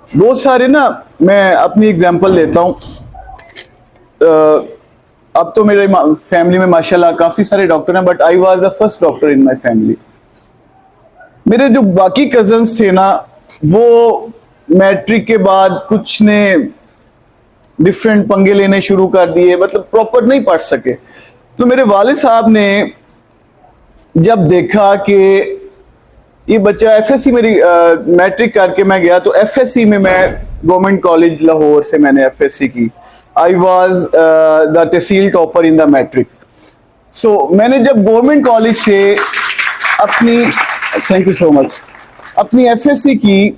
बहुत सारे ना, मैं अपनी एग्जांपल देता हूँ। अब तो मेरे फैमिली में माशाल्लाह काफी सारे डॉक्टर हैं, but I was the first doctor in my family. मेरे जो बाकी कजन्स थे ना, वो मैट्रिक के बाद कुछ ने डिफरेंट पंगे लेने शुरू कर दिए, मतलब प्रॉपर नहीं पढ़ सके। तो मेरे वालिद साहब ने जब देखा कि ये बच्चा एफएससी, मेरी मैट्रिक करके मैं गया तो एफएससी में, मैं गवर्नमेंट कॉलेज लाहौर से मैंने एफएससी की। आई वाज द तहसील topper in the matric. So मैंने जब गवर्नमेंट कॉलेज से अपनी, थैंक यू सो मच, अपनी एफएससी की,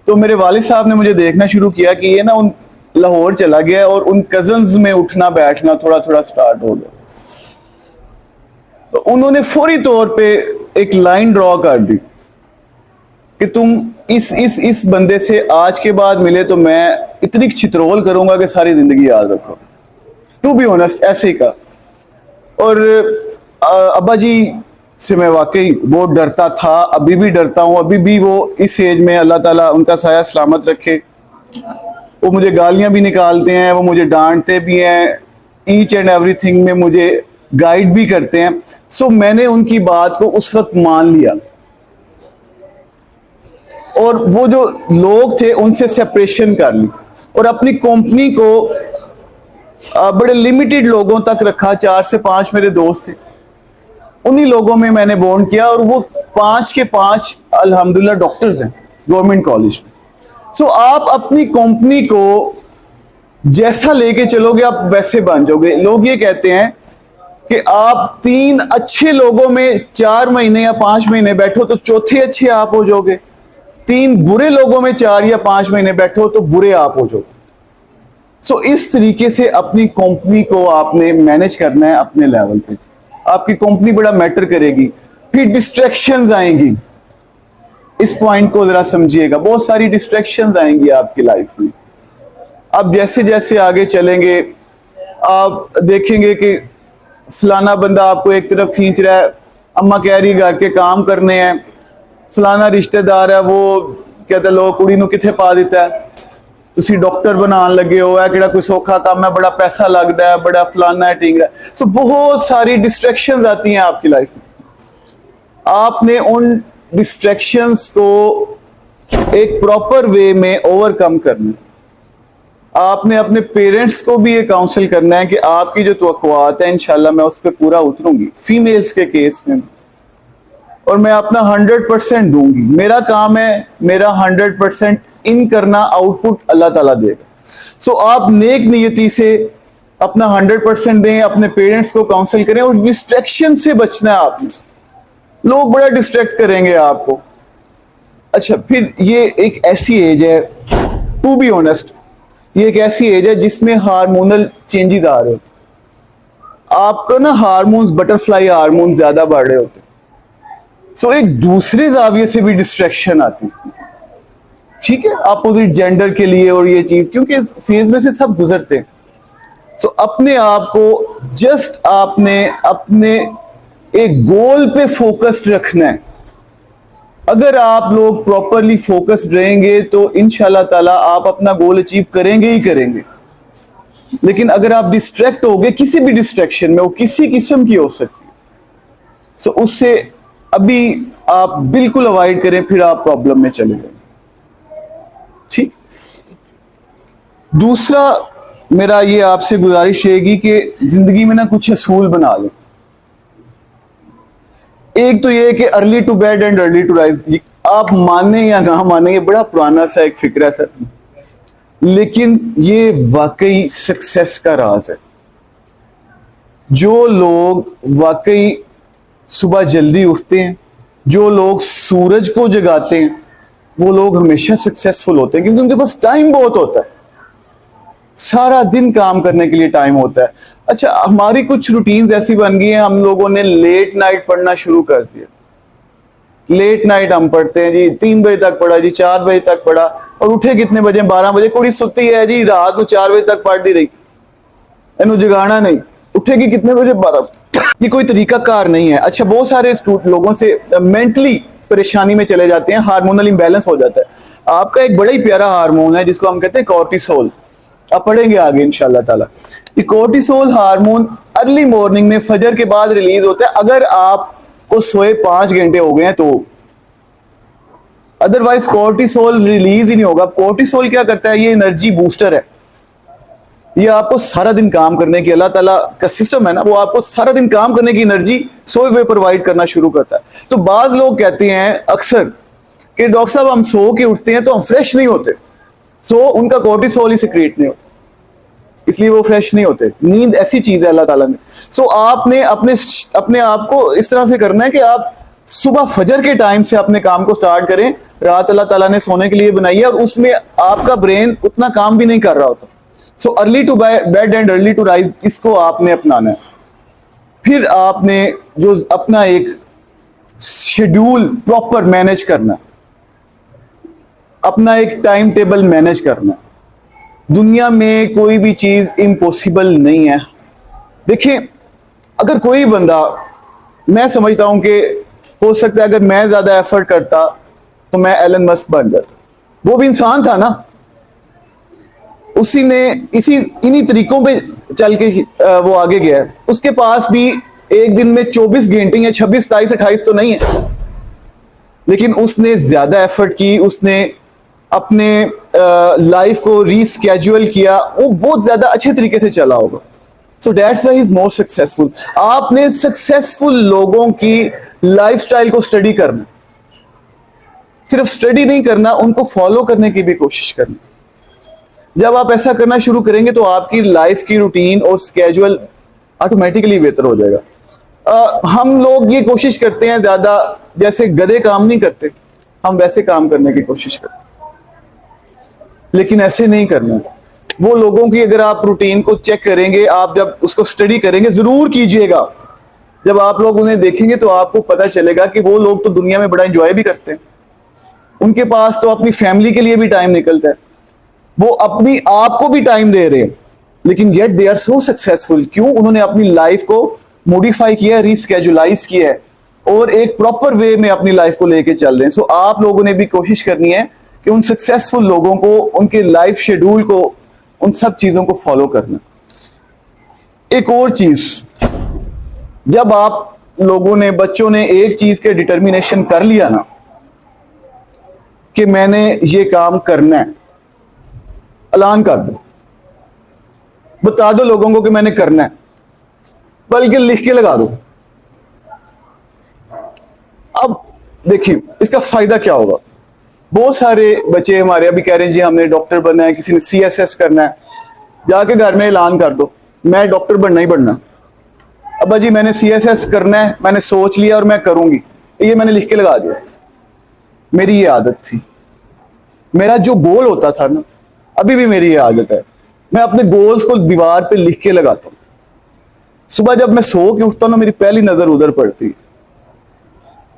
तो मेरे वालिद साहब ने मुझे देखना शुरू किया कि ये ना उन लाहौर चला गया और उन कजन्स में उठना बैठना थोड़ा थोड़ा स्टार्ट हो गया। तो उन्होंने फौरी तौर पे एक लाइन ड्रॉ कर दी कि तुम इस बंदे से आज के बाद मिले तो मैं इतनी छितरोल करूंगा कि सारी जिंदगी याद रखो। टू बी ऑनेस्ट ऐसे ही का। और अब्बा जी से मैं वाकई बहुत डरता था, अभी भी डरता हूँ। अभी भी वो इस एज में, अल्लाह ताला उनका साया सलामत रखे, वो मुझे गालियां भी निकालते हैं, वो मुझे डांटते भी हैं, ईच एंड एवरीथिंग में मुझे गाइड भी करते हैं। सो मैंने उनकी बात को उस वक्त मान लिया और वो जो लोग थे उनसे सेपरेशन कर ली और अपनी कंपनी को बड़े लिमिटेड लोगों तक रखा। 4 से 5 मेरे दोस्त थे, उन्हीं लोगों में मैंने बॉन्ड किया और वो 5 के 5 अल्हम्दुलिल्लाह डॉक्टर्स हैं गवर्नमेंट कॉलेज में। सो आप अपनी कंपनी को जैसा लेके चलोगे आप वैसे बन जाओगे। लोग ये कहते हैं कि आप 3 अच्छे लोगों में 4 महीने या 5 महीने बैठो तो चौथे अच्छे आप हो जाओगे, 3 बुरे लोगों में 4 या 5 महीने बैठो तो बुरे आप हो जाओगे। सो इस तरीके से अपनी कंपनी को आपने मैनेज करना है अपने लेवल पे। आपकी कंपनी बड़ा मैटर करेगी। फिर डिस्ट्रैक्शंस आएंगी, इस पॉइंट को जरा समझिएगा। बहुत सारी डिस्ट्रैक्शंस आएंगी आपकी लाइफ में। अब जैसे जैसे आगे चलेंगे आप देखेंगे कि फलाना बंदा आपको एक तरफ खींच रहा है, अम्मा कह रही घर के काम करने हैं, फलाना रिश्तेदार है वो कहते लो कुड़ी नूं किथे पा दिता है, तुसी डॉक्टर बनाने लगे हो, है किहड़ा कोई सौखा काम है, बड़ा पैसा लगता है, बड़ा फलाना है टिंगरा। सो बहुत सारी डिस्ट्रैक्शंस आती हैं आपकी लाइफ में। आपने उन डिस्ट्रैक्शंस को एक प्रॉपर वे में ओवरकम करना। आपने अपने पेरेंट्स को भी ये काउंसिल करना है कि आपकी जो तवक्कुआत है इंशाल्लाह मैं उस पर पूरा उतरूंगी, फीमेल्स के केस में, और मैं अपना 100% दूंगी। मेरा काम है मेरा 100% इन करना, आउटपुट अल्लाह ताला देगा। सो आप नेक नियति से अपना 100% दें, अपने पेरेंट्स को काउंसिल करें और डिस्ट्रैक्शन से बचना है आपने। लोग बड़ा डिस्ट्रैक्ट करेंगे आपको। अच्छा, फिर ये एक ऐसी एज है, टू बी ऑनेस्ट, ये एक ऐसी एज है जिसमें हार्मोनल चेंजेस आ रहे होते। आपका ना हार्मोन्स, बटरफ्लाई हार्मोन ज्यादा बढ़ रहे होते। सो एक दूसरे जाविये से भी डिस्ट्रैक्शन आती, ठीक है, अपोजिट जेंडर के लिए। और ये चीज क्योंकि इस फेज में से सब गुजरते हैं। सो अपने आप को जस्ट आपने अपने एक गोल पे फोकस्ड रखना है। अगर आप लोग प्रॉपरली फोकस्ड रहेंगे तो इंशाल्लाह ताला आप अपना गोल अचीव करेंगे ही करेंगे। लेकिन अगर आप डिस्ट्रैक्ट होगे किसी भी डिस्ट्रैक्शन में, वो किसी किस्म की हो सकती है, सो उससे अभी आप बिल्कुल अवॉइड करें, फिर आप प्रॉब्लम में चले जाएंगे। ठीक। दूसरा मेरा ये आपसे गुजारिश रहेगी कि जिंदगी में ना कुछ असूल बना लो। एक तो ये कि early to bed and early to rise, आप माने या ना माने, ये बड़ा पुराना सा एक फिक्र है सर, लेकिन ये वाकई सक्सेस का राज है। जो लोग वाकई सुबह जल्दी उठते हैं, जो लोग सूरज को जगाते हैं, वो लोग हमेशा सक्सेसफुल होते हैं, क्योंकि उनके पास टाइम बहुत होता है, सारा दिन काम करने के लिए टाइम होता है। अच्छा, हमारी कुछ रूटीन्स ऐसी बन गई हैं, हम लोगों ने लेट नाइट पढ़ना शुरू कर दिया। लेट नाइट हम पढ़ते हैं जी, 3 बजे तक पढ़ा जी, 4 बजे तक पढ़ा, और उठे कितने बजे? 12 बजे। कुड़ी सुती है जी, रात को 4 बजे तक पढ़ती रही, इन्हों जगाना नहीं, उठेगी कितने बजे? 12। ये कोई तरीका कार नहीं है। अच्छा, बहुत सारे लोगों से मेंटली परेशानी में चले जाते हैं, हार्मोनल इम्बैलेंस हो जाता है। आपका एक बड़ा ही प्यारा हार्मोन है जिसको हम कहते हैं कॉर्टिसोल। आप पढ़ेंगे आगे इंशाल्लाह ताला। ये कॉर्टिसोल हार्मोन अर्ली मॉर्निंग में फजर के बाद रिलीज होता है, अगर आपको सोए 5 घंटे हो गए हैं तो। अदरवाइज कॉर्टिसोल रिलीज ही नहीं होगा। कॉर्टिसोल क्या करता है? ये एनर्जी बूस्टर है। ये आपको सारा दिन काम करने की, अल्लाह ताला का सिस्टम है ना, वो आपको सारा दिन काम करने की एनर्जी सोए हुए प्रोवाइड करना शुरू करता है। तो बाज लोग कहते हैं अक्सर कि डॉक्टर साहब हम सो के उठते हैं तो हम फ्रेश नहीं होते। सो उनका कॉर्टिसोल ही सिक्रीट नहीं होता, इसलिए वो फ्रेश नहीं होते। नींद ऐसी चीज है अल्लाह ताला ने। सो आपने अपने आप को इस तरह से करना है कि आप सुबह फजर के टाइम से अपने काम को स्टार्ट करें। रात अल्लाह ताला ने सोने के लिए बनाई है और उसमें आपका ब्रेन उतना काम भी नहीं कर रहा होता। So early to bed and early to rise, इसको आपने अपनाना है। फिर आपने जो अपना एक शेड्यूल प्रॉपर मैनेज करना, अपना एक टाइम टेबल मैनेज करना। दुनिया में कोई भी चीज इम्पॉसिबल नहीं है। देखिए, अगर कोई बंदा, मैं समझता हूं कि हो सकता है अगर मैं ज्यादा एफर्ट करता तो मैं एलन मस्क बन जाता। वो भी इंसान था ना, उसी ने इन्हीं तरीकों पे चल के वो आगे गया है। उसके पास भी एक दिन में 24 घंटे या 26, 27, 28 तो नहीं है, लेकिन उसने ज्यादा एफर्ट की, उसने अपने लाइफ को रीस्केड्यूल किया, वो बहुत ज्यादा अच्छे तरीके से चला होगा। So that's why he is more successful. आपने सक्सेसफुल लोगों की लाइफस्टाइल को स्टडी करना, सिर्फ स्टडी नहीं करना, उनको फॉलो करने की भी कोशिश करनी। जब आप ऐसा करना शुरू करेंगे तो आपकी लाइफ की रूटीन और स्केड्यूल ऑटोमेटिकली बेहतर हो जाएगा। हम लोग ये कोशिश करते हैं ज्यादा, जैसे गधे काम नहीं करते, हम वैसे काम करने की कोशिश करते हैं, लेकिन ऐसे नहीं करना। वो लोगों की अगर आप रूटीन को चेक करेंगे, आप जब उसको स्टडी करेंगे, जरूर कीजिएगा, जब आप लोग उन्हें देखेंगे तो आपको पता चलेगा कि वो लोग तो दुनिया में बड़ा एंजॉय भी करते हैं। उनके पास तो अपनी फैमिली के लिए भी टाइम निकलता है, वो अपनी आप को भी टाइम दे रहे हैं, लेकिन yet they are so successful. क्यों? उन्होंने अपनी लाइफ को मॉडिफाई किया, रीस्केजुलाइज किया है और एक प्रॉपर वे में अपनी लाइफ को लेके चल रहे हैं। सो आप लोगों ने भी कोशिश करनी है कि उन सक्सेसफुल लोगों को, उनके लाइफ शेड्यूल को, उन सब चीजों को फॉलो करना। एक और चीज, जब आप लोगों ने, बच्चों ने एक चीज के डिटर्मिनेशन कर लिया ना कि मैंने ये काम करना है, ऐलान कर दो, बता दो लोगों को कि मैंने करना है, बल्कि लिख के लगा दो। अब देखिए इसका फायदा क्या होगा। बहुत सारे बच्चे हमारे अभी कह रहे हैं जी हमने डॉक्टर बनना है, किसी ने CSS करना है, जाके घर में ऐलान कर दो मैं डॉक्टर बनना ही बनना। अब्बा जी मैंने CSS करना है, मैंने सोच लिया और मैं करूंगी, ये मैंने लिख के लगा दिया। मेरी ये आदत थी, मेरा जो गोल होता था ना, अभी भी मेरी ये आदत है, मैं अपने गोल्स को दीवार पे लिख के लगाता हूं। सुबह जब मैं सो के उठता हूं ना, मेरी पहली नजर उधर पड़ती है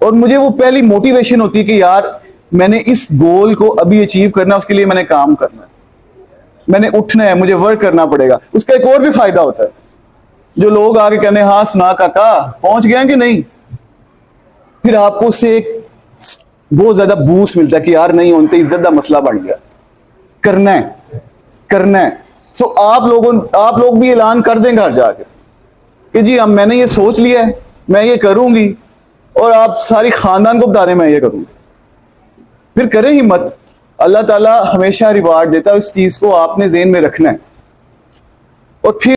और मुझे वो पहली मोटिवेशन होती है कि यार मैंने इस गोल को अभी अचीव करना है, उसके लिए मैंने काम करना है, मैंने उठना है, मुझे वर्क करना पड़ेगा। उसका एक और भी फायदा होता है, जो लोग आगे कहने हाँ सुना काका पहुंच गया कि नहीं, फिर आपको उससे एक बहुत ज्यादा बूस्ट मिलता है कि यार नहीं होते, इज्जत का मसला बन गया, करना है, करना है। सो आप लोग भी ऐलान कर दें घर जाके कि जी हम, मैंने ये सोच लिया है, मैं ये करूंगी, और आप सारी खानदान को बता दें मैं ये करूंगी। फिर करें हिम्मत, अल्लाह ताला हमेशा रिवार्ड देता है, उस चीज को आपने ज़हन में रखना है। और फिर